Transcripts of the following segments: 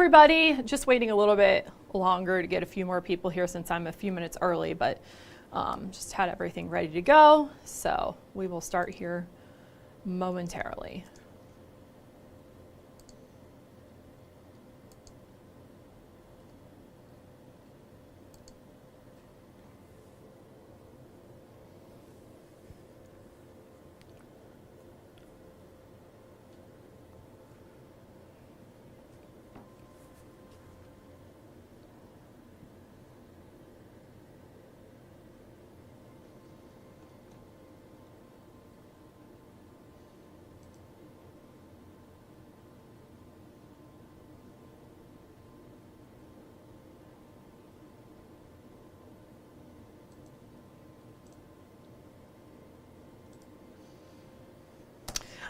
everybody. Just waiting a little bit longer to get a few more people here since I'm a few minutes early, but just had everything ready to go. So we will start here momentarily.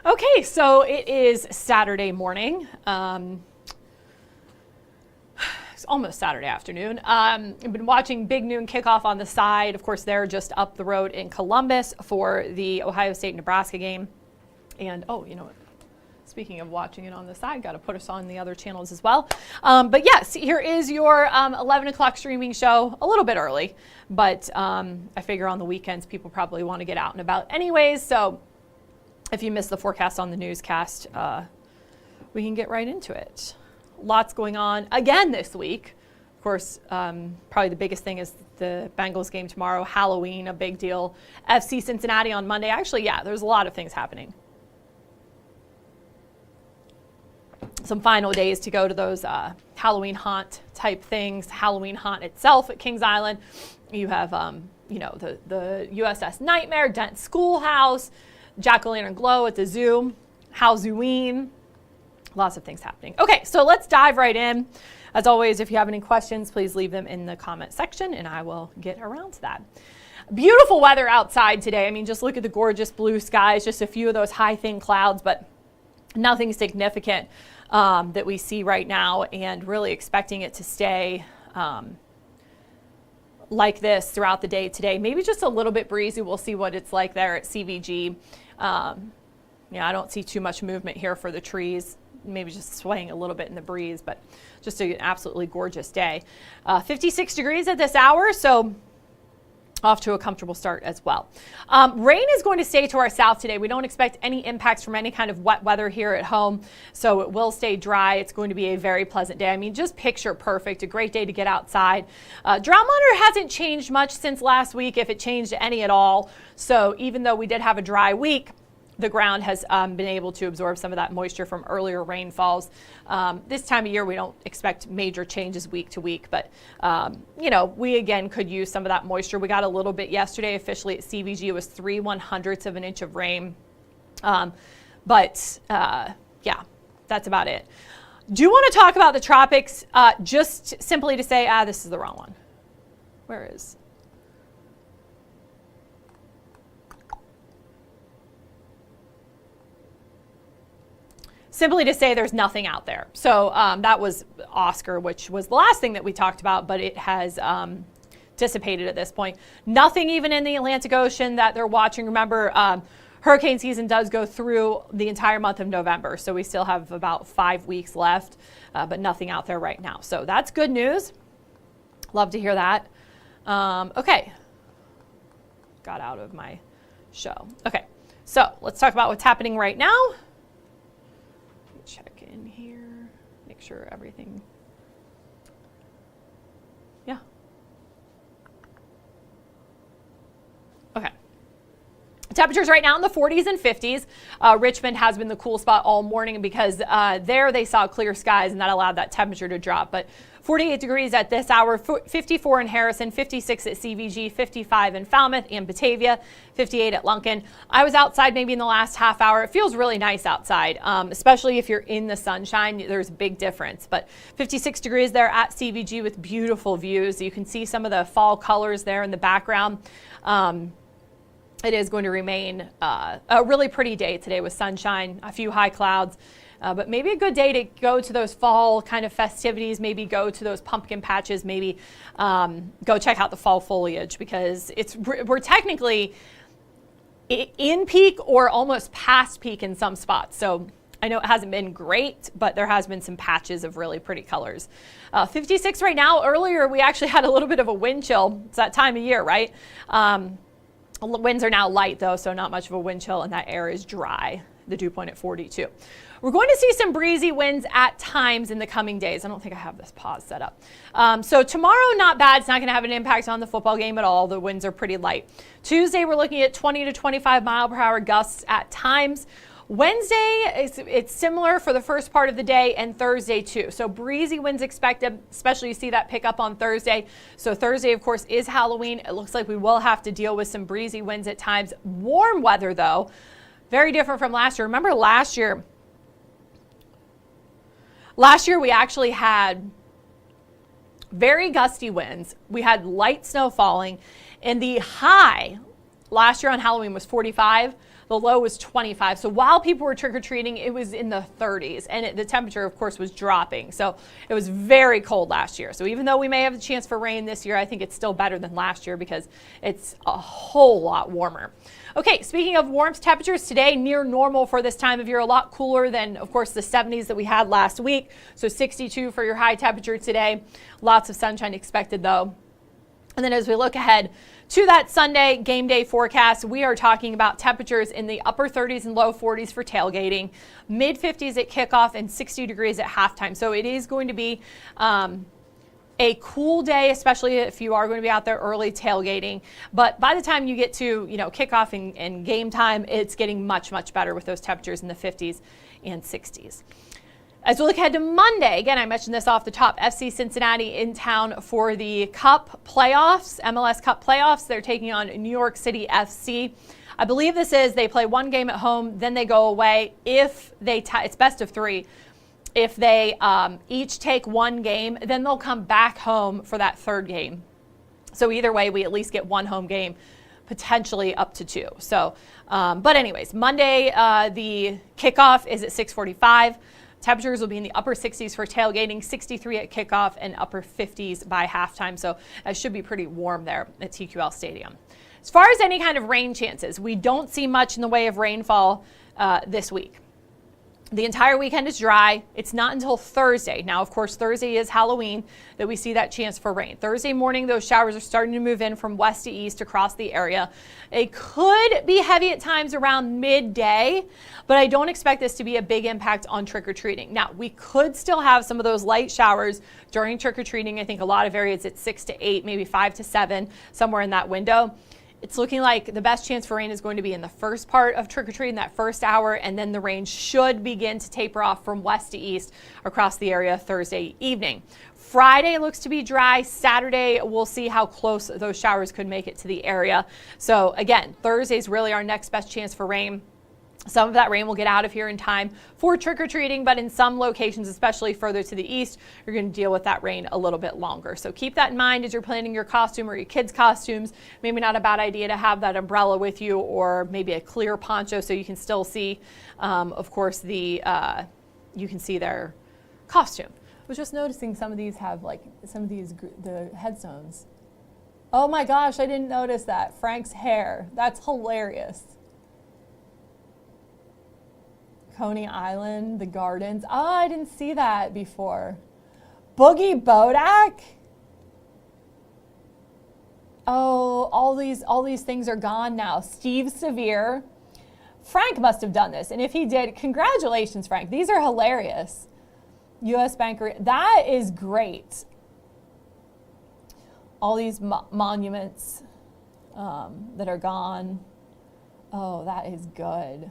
Okay, so it is Saturday morning. It's almost Saturday afternoon. I've been watching Big Noon Kickoff on the side. Of course, they're just up the road in Columbus for the Ohio State-Nebraska game. And, oh, you know what? Speaking of watching it on the side, got to put us on the other channels as well. But yes, here is your 11 o'clock streaming show, a little bit early. But I figure on the weekends, people probably want to get out and about anyways. So if you missed the forecast on the newscast, we can get right into it. Lots going on again this week. Of course, probably the biggest thing is the Bengals game tomorrow, Halloween, a big deal. FC Cincinnati on Monday. Actually, yeah, there's a lot of things happening. Some final days to go to those Halloween haunt type things. Halloween haunt itself at Kings Island. You have, you know, the USS Nightmare, Dent Schoolhouse, Jack-o'-lantern glow at the zoo, Halloween, lots of things happening. Okay, so let's dive right in. As always, if you have any questions, please leave them in the comment section and I will get around to that. Beautiful weather outside today. I mean, just look at the gorgeous blue skies, just a few of those high, thin clouds, but nothing significant that we see right now, and really expecting it to stay like this throughout the day today. Maybe just a little bit breezy. We'll see what it's like there at CVG. Yeah, I don't see too much movement here for the trees. Maybe just swaying a little bit in the breeze, but just an absolutely gorgeous day. 56 degrees at this hour, so off to a comfortable start as well. Rain is going to stay to our south today. We don't expect any impacts from any kind of wet weather here at home, so it will stay dry. It's going to be a very pleasant day. I mean, just picture perfect, a great day to get outside. Drought monitor hasn't changed much since last week, if it changed any at all. So even though we did have a dry week, the ground has been able to absorb some of that moisture from earlier rainfalls. This time of year, we don't expect major changes week to week, but you know, we again could use some of that moisture. We got a little bit yesterday. Officially at CVG, it was 3/100ths of an inch of rain. Yeah, that's about it. Do want to talk about the tropics, just simply to say, this is the wrong one. Where is? Simply to say there's nothing out there. So that was Oscar, which was the last thing that we talked about, but it has dissipated at this point. Nothing even in the Atlantic Ocean that they're watching. Remember, hurricane season does go through the entire month of November, so we still have about 5 weeks left, but nothing out there right now. So that's good news. Love to hear that. Okay. Got out of my show. Okay, so let's talk about what's happening right now. Check in here, make sure everything, yeah. Okay. Temperatures right now in the 40s and 50s. Richmond has been the cool spot all morning because there they saw clear skies and that allowed that temperature to drop. But 48 degrees at this hour, 54 in Harrison, 56 at CVG, 55 in Falmouth and Batavia, 58 at Lunken. I was outside maybe in the last half hour. It feels really nice outside, especially if you're in the sunshine. There's a big difference. But 56 degrees there at CVG with beautiful views. You can see some of the fall colors there in the background. It is going to remain a really pretty day today with sunshine, a few high clouds. But maybe a good day to go to those fall kind of festivities, maybe go to those pumpkin patches, maybe go check out the fall foliage because we're technically in peak or almost past peak in some spots. So I know it hasn't been great, but there has been some patches of really pretty colors. 56 right now. Earlier, we actually had a little bit of a wind chill. It's that time of year, right? Winds are now light, though, so not much of a wind chill, and that air is dry. The dew point at 42. We're going to see some breezy winds at times in the coming days. I don't think I have this pause set up. So tomorrow, not bad. It's not going to have an impact on the football game at all. The winds are pretty light. Tuesday, we're looking at 20 to 25 mile per hour gusts at times. Wednesday, it's similar for the first part of the day, and Thursday too. So breezy winds expected, especially you see that pick up on Thursday. So Thursday, of course, is Halloween. It looks like we will have to deal with some breezy winds at times. Warm weather, though, very different from last year. Remember last year we actually had very gusty winds. We had light snow falling, and the high last year on Halloween was 45. The low was 25. So while people were trick-or-treating, it was in the 30s, and the temperature, of course, was dropping. So it was very cold last year. So even though we may have a chance for rain this year, I think it's still better than last year because it's a whole lot warmer. Okay, speaking of warmth, temperatures today near normal for this time of year, a lot cooler than, of course, the 70s that we had last week. So 62 for your high temperature today. Lots of sunshine expected, though. And then as we look ahead to that Sunday game day forecast, we are talking about temperatures in the upper 30s and low 40s for tailgating, mid 50s at kickoff, and 60 degrees at halftime. So it is going to be a cool day, especially if you are going to be out there early tailgating. But by the time you get to kickoff and game time, it's getting much, much better with those temperatures in the 50s and 60s. As we look ahead to Monday, again, I mentioned this off the top, FC Cincinnati in town for the Cup playoffs, MLS Cup playoffs. They're taking on New York City FC. I believe they play one game at home, then they go away. If they it's best of three. If they each take one game, then they'll come back home for that third game. So either way, we at least get one home game, potentially up to two. So, but anyways, Monday, the kickoff is at 6:45. Temperatures will be in the upper 60s for tailgating, 63 at kickoff, and upper 50s by halftime. So it should be pretty warm there at TQL Stadium. As far as any kind of rain chances, we don't see much in the way of rainfall this week. The entire weekend is dry. It's not until Thursday. Now, of course, Thursday is Halloween that we see that chance for rain. Thursday morning, those showers are starting to move in from west to east across the area. It could be heavy at times around midday, but I don't expect this to be a big impact on trick-or-treating. Now, we could still have some of those light showers during trick-or-treating. I think a lot of areas at 6 to 8, maybe 5 to 7, somewhere in that window. It's looking like the best chance for rain is going to be in the first part of trick-or-treating, that first hour, and then the rain should begin to taper off from west to east across the area Thursday evening. Friday looks to be dry. Saturday, we'll see how close those showers could make it to the area. So again, Thursday is really our next best chance for rain. Some of that rain will get out of here in time for trick-or-treating, but in some locations, especially further to the east, you're going to deal with that rain a little bit longer. So keep that in mind as you're planning your costume or your kids' costumes. Maybe not a bad idea to have that umbrella with you, or maybe a clear poncho so you can still see, of course, you can see their costume. I was just noticing some of these have the headstones. Oh my gosh, I didn't notice that. Frank's hair. That's hilarious. Coney Island, the gardens. Oh, I didn't see that before. Boogie Bodak? Oh, all these things are gone now. Steve Severe. Frank must have done this, and if he did, congratulations, Frank. These are hilarious. U.S. Banker, that is great. All these monuments that are gone. Oh, that is good.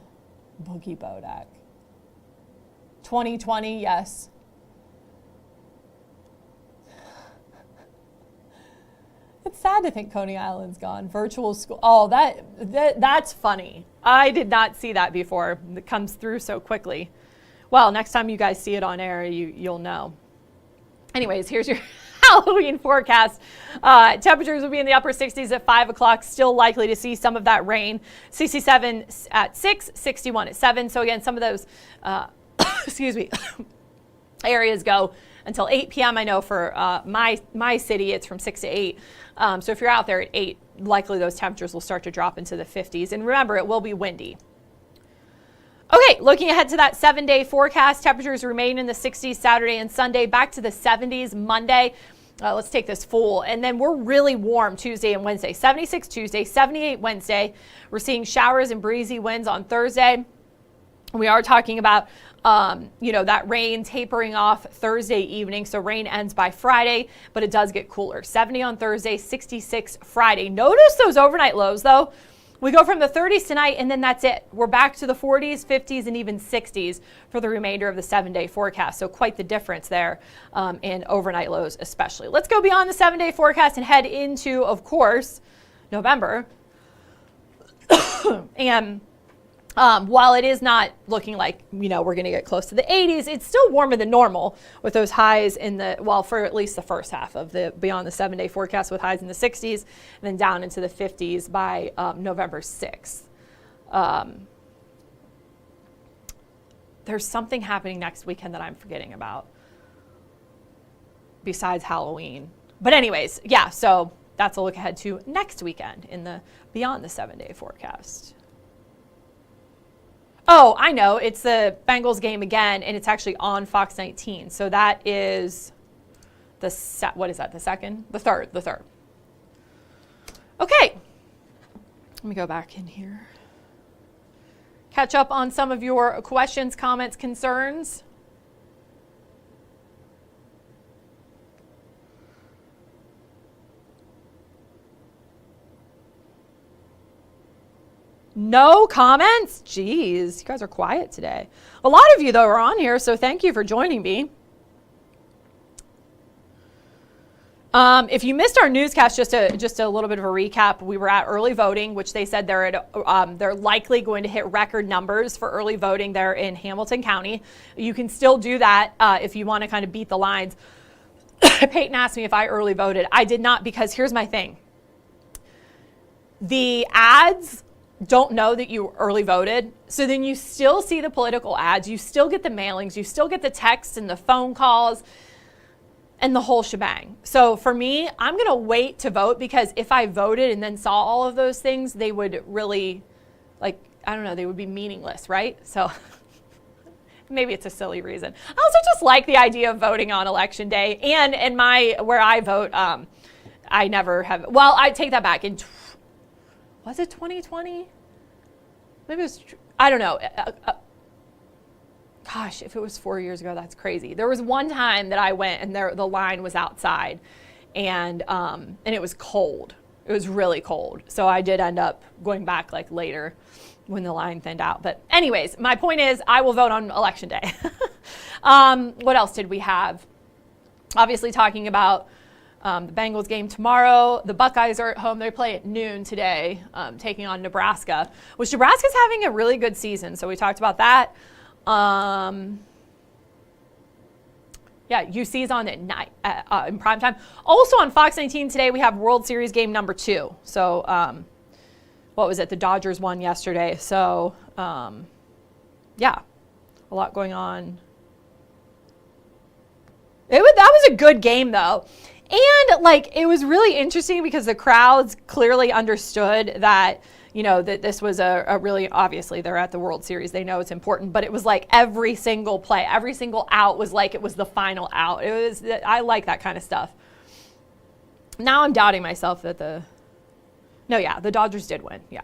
Boogie Bodak. 2020, yes. It's sad to think Coney Island's gone. Virtual school. Oh, that's funny. I did not see that before. It comes through so quickly. Well, next time you guys see it on air, you'll know. Anyways, here's your Halloween forecast. Temperatures will be in the upper 60s at 5 o'clock. Still likely to see some of that rain. 67 at 6, 61 at 7. So again, some of those, areas go until 8 p.m. I know for my city, it's from 6 to 8. So if you're out there at 8, likely those temperatures will start to drop into the 50s. And remember, it will be windy. Okay, looking ahead to that 7-day forecast, temperatures remain in the 60s Saturday and Sunday, back to the 70s Monday. Let's take this full. And then we're really warm Tuesday and Wednesday. 76 Tuesday, 78 Wednesday. We're seeing showers and breezy winds on Thursday. We are talking about, that rain tapering off Thursday evening. So rain ends by Friday, but it does get cooler. 70 on Thursday, 66 Friday. Notice those overnight lows, though. We go from the 30s tonight, and then that's it. We're back to the 40s, 50s, and even 60s for the remainder of the 7-day forecast. So quite the difference there in overnight lows especially. Let's go beyond the 7-day forecast and head into, of course, November. And while it is not looking like, we're going to get close to the 80s, it's still warmer than normal with those highs for at least the first half of beyond the 7-day forecast, with highs in the 60s and then down into the 50s by November 6th. There's something happening next weekend that I'm forgetting about besides Halloween. But anyways, yeah, so that's a look ahead to next weekend in the beyond the 7-day forecast. Oh, I know. It's the Bengals game again, and it's actually on Fox 19. So that is what is that, the second? The third. Okay. Let me go back in here. Catch up on some of your questions, comments, concerns. No comments? Jeez, you guys are quiet today. A lot of you, though, are on here, so thank you for joining me. If you missed our newscast, just a little bit of a recap, we were at early voting, which they said they're likely going to hit record numbers for early voting there in Hamilton County. You can still do that if you want to kind of beat the lines. Peyton asked me if I early voted. I did not, because here's my thing. The ads don't know that you early voted. So then you still see the political ads, you still get the mailings, you still get the texts and the phone calls and the whole shebang. So for me, I'm going to wait to vote, because if I voted and then saw all of those things, they would really, they would be meaningless, right? So maybe it's a silly reason. I also just like the idea of voting on election day. And in where I vote, I never have, well, I take that back. Was it 2020? Maybe it was, I don't know. Gosh, if it was 4 years ago, that's crazy. There was one time that I went and the line was outside, and it was cold. It was really cold. So I did end up going back later when the line thinned out. But anyways, my point is I will vote on election day. What else did we have? Obviously talking about the Bengals game tomorrow. The Buckeyes are at home. They play at noon today, taking on Nebraska, which Nebraska's having a really good season. So we talked about that. UC's on at night in prime time. Also on Fox 19 today, we have World Series game number 2. So what was it? The Dodgers won yesterday. So a lot going on. That was a good game, though. And it was really interesting because the crowds clearly understood that, that this was a really, obviously they're at the World Series. They know it's important, but it was every single play, every single out was it was the final out. I like that kind of stuff. Now I'm doubting myself that the Dodgers did win. Yeah.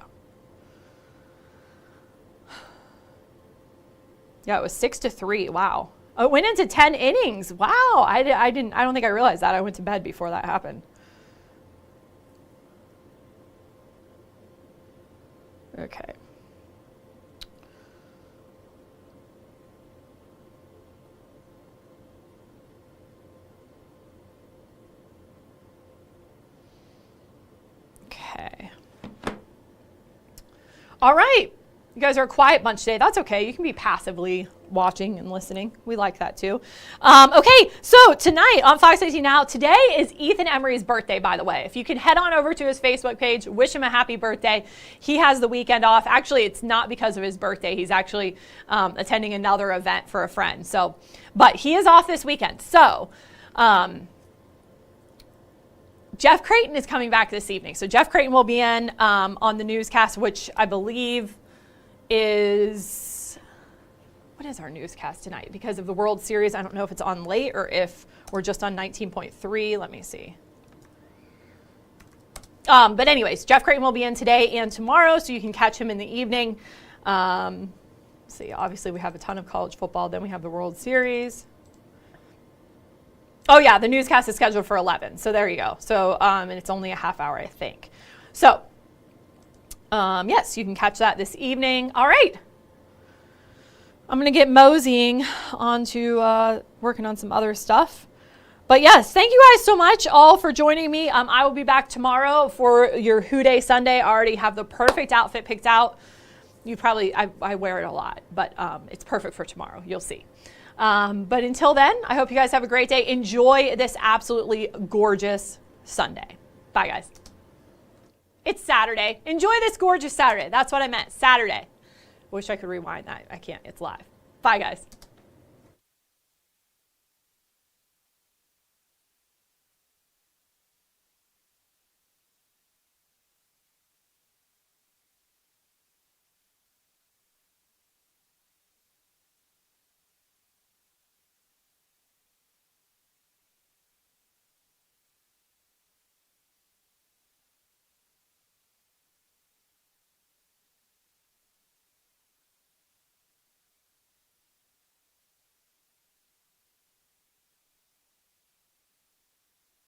Yeah, it was 6-3. Wow. Oh, it went into 10 innings. Wow. I don't think I realized that. I went to bed before that happened. Okay. Okay. All right. You guys are a quiet bunch today. That's okay. You can be passively watching and listening. We like that too. Okay, so tonight on Fox 18 Now, today is Ethan Emery's birthday, by the way. If you can head on over to his Facebook page, wish him a happy birthday. He has the weekend off. Actually, it's not because of his birthday. He's actually attending another event for a friend. But he is off this weekend. So Jeff Creighton is coming back this evening. So Jeff Creighton will be in on the newscast, which I believe is what is our newscast tonight? Because of the World Series, I don't know if it's on late or if we're just on 19.3. Let me see. But anyways, Jeff Creighton will be in today and tomorrow, so you can catch him in the evening. See, obviously we have a ton of college football. Then we have the World Series. Oh yeah, the newscast is scheduled for 11. So there you go. So, and it's only a half hour, I think. So, yes, you can catch that this evening. All right. I'm going to get moseying onto working on some other stuff. But yes, thank you guys so much all for joining me. I will be back tomorrow for your Who Day Sunday. I already have the perfect outfit picked out. You probably, I wear it a lot, but it's perfect for tomorrow. You'll see. But until then, I hope you guys have a great day. Enjoy this absolutely gorgeous Sunday. Bye, guys. It's Saturday. Enjoy this gorgeous Saturday. That's what I meant. Saturday. Wish I could rewind that. I can't. It's live. Bye, guys.